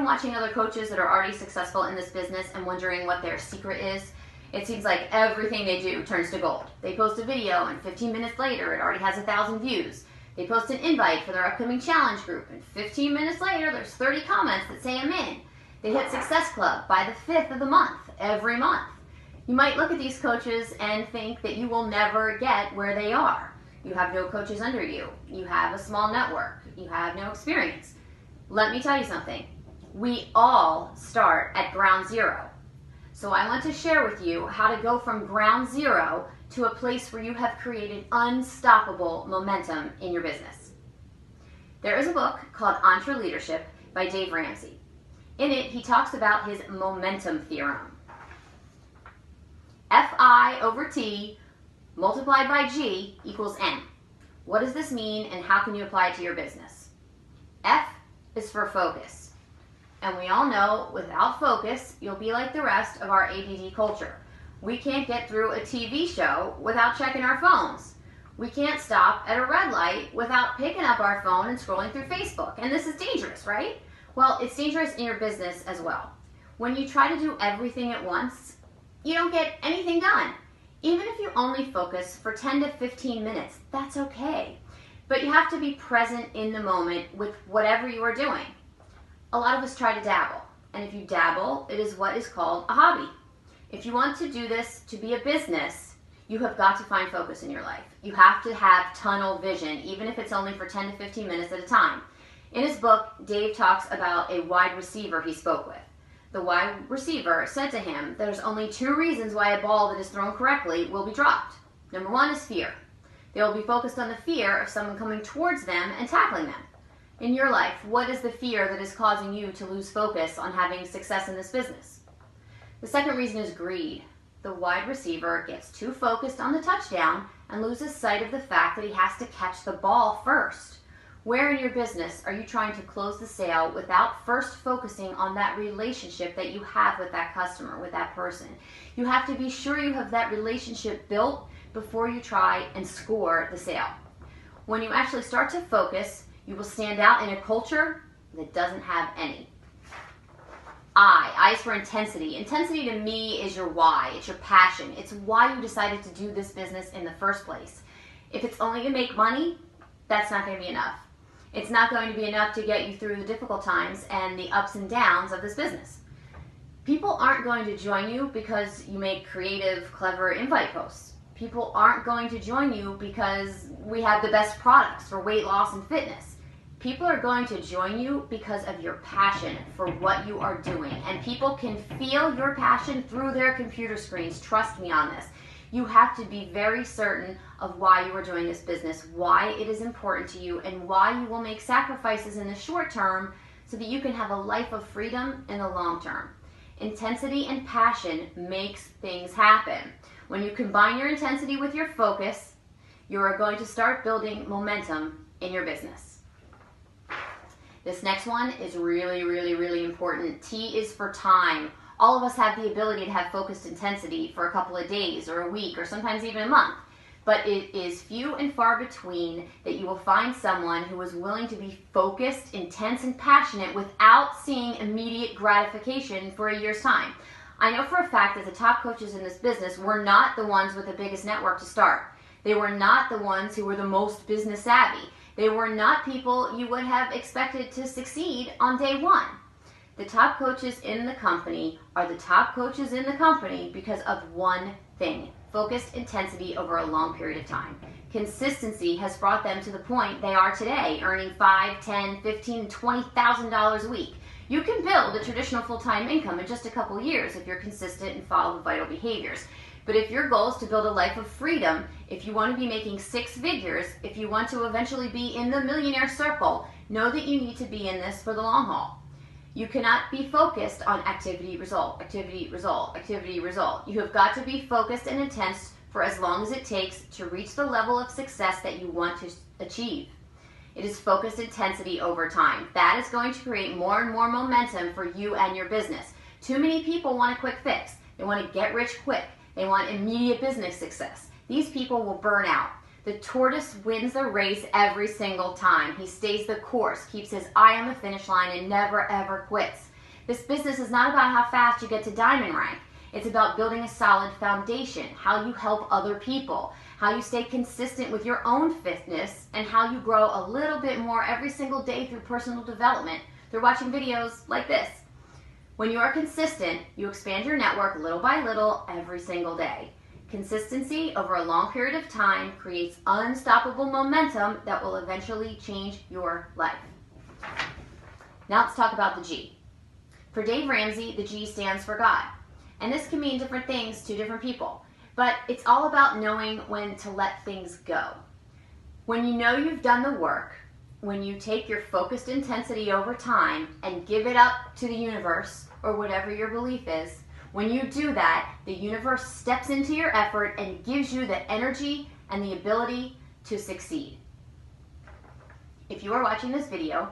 watching other coaches that are already successful in this business and wondering what their secret is? It seems like everything they do turns to gold. They post a video and 15 minutes later it already has 1,000 views. They post an invite for their upcoming challenge group and 15 minutes later there's 30 comments that say I'm in. They hit Success Club by the 5th of the month, every month. You might look at these coaches and think that you will never get where they are. You have no coaches under you. You have a small network. You have no experience. Let me tell you something. We all start at ground zero. So I want to share with you how to go from ground zero to a place where you have created unstoppable momentum in your business. There is a book called EntreLeadership by Dave Ramsey. In it, he talks about his momentum theorem. Fi/T multiplied by G equals N. What does this mean and how can you apply it to your business? F is for focus. And we all know without focus, you'll be like the rest of our ADD culture. We can't get through a TV show without checking our phones. We can't stop at a red light without picking up our phone and scrolling through Facebook. And this is dangerous, right? Well, it's dangerous in your business as well. When you try to do everything at once, you don't get anything done. Even if you only focus for 10 to 15 minutes, that's okay. But you have to be present in the moment with whatever you are doing. A lot of us try to dabble, and if you dabble, it is what is called a hobby. If you want to do this to be a business, you have got to find focus in your life. You have to have tunnel vision, even if it's only for 10 to 15 minutes at a time. In his book, Dave talks about a wide receiver he spoke with. The wide receiver said to him, there's only 2 reasons why a ball that is thrown correctly will be dropped. Number 1 is fear. They will be focused on the fear of someone coming towards them and tackling them. In your life, what is the fear that is causing you to lose focus on having success in this business? The second reason is greed. The wide receiver gets too focused on the touchdown and loses sight of the fact that he has to catch the ball first. Where in your business are you trying to close the sale without first focusing on that relationship that you have with that customer, with that person? You have to be sure you have that relationship built before you try and score the sale. When you actually start to focus, you will stand out in a culture that doesn't have any. I is for intensity. Intensity to me is your why. It's your passion. It's why you decided to do this business in the first place. If it's only to make money, that's not going to be enough. It's not going to be enough to get you through the difficult times and the ups and downs of this business. People aren't going to join you because you make creative, clever invite posts. People aren't going to join you because we have the best products for weight loss and fitness. People are going to join you because of your passion for what you are doing. And people can feel your passion through their computer screens. Trust me on this. You have to be very certain of why you are doing this business, why it is important to you, and why you will make sacrifices in the short term so that you can have a life of freedom in the long term. Intensity and passion makes things happen. When you combine your intensity with your focus, you are going to start building momentum in your business. This next one is really, really, really important. T is for time. All of us have the ability to have focused intensity for a couple of days or a week or sometimes even a month. But it is few and far between that you will find someone who is willing to be focused, intense, and passionate without seeing immediate gratification for a year's time. I know for a fact that the top coaches in this business were not the ones with the biggest network to start. They were not the ones who were the most business savvy. They were not people you would have expected to succeed on day one. The top coaches in the company are the top coaches in the company because of one thing: focused intensity over a long period of time. Consistency has brought them to the point they are today, earning $5,000, $10,000, $15,000, $20,000 a week. You can build a traditional full-time income in just a couple years if you're consistent and follow the vital behaviors. But if your goal is to build a life of freedom, if you want to be making 6 figures, if you want to eventually be in the millionaire circle, know that you need to be in this for the long haul. You cannot be focused on activity, result, activity, result, activity, result. You have got to be focused and intense for as long as it takes to reach the level of success that you want to achieve. It is focused intensity over time. That is going to create more and more momentum for you and your business. Too many people want a quick fix. They want to get rich quick. They want immediate business success. These people will burn out. The tortoise wins the race every single time. He stays the course, keeps his eye on the finish line, and never ever quits. This business is not about how fast you get to diamond rank. It's about building a solid foundation, how you help other people, how you stay consistent with your own fitness, and how you grow a little bit more every single day through personal development, through watching videos like this. When you are consistent, you expand your network little by little every single day. Consistency over a long period of time creates unstoppable momentum that will eventually change your life. Now let's talk about the G. For Dave Ramsey, the G stands for God. And this can mean different things to different people. But it's all about knowing when to let things go. When you know you've done the work, when you take your focused intensity over time and give it up to the universe or whatever your belief is, when you do that, the universe steps into your effort and gives you the energy and the ability to succeed. If you are watching this video,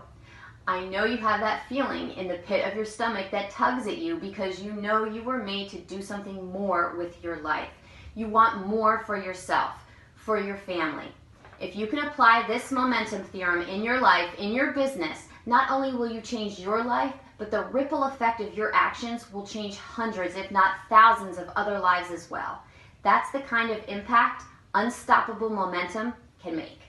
I know you have that feeling in the pit of your stomach that tugs at you because you know you were made to do something more with your life. You want more for yourself, for your family. If you can apply this momentum theorem in your life, in your business, not only will you change your life, but the ripple effect of your actions will change hundreds, if not thousands of other lives as well. That's the kind of impact unstoppable momentum can make.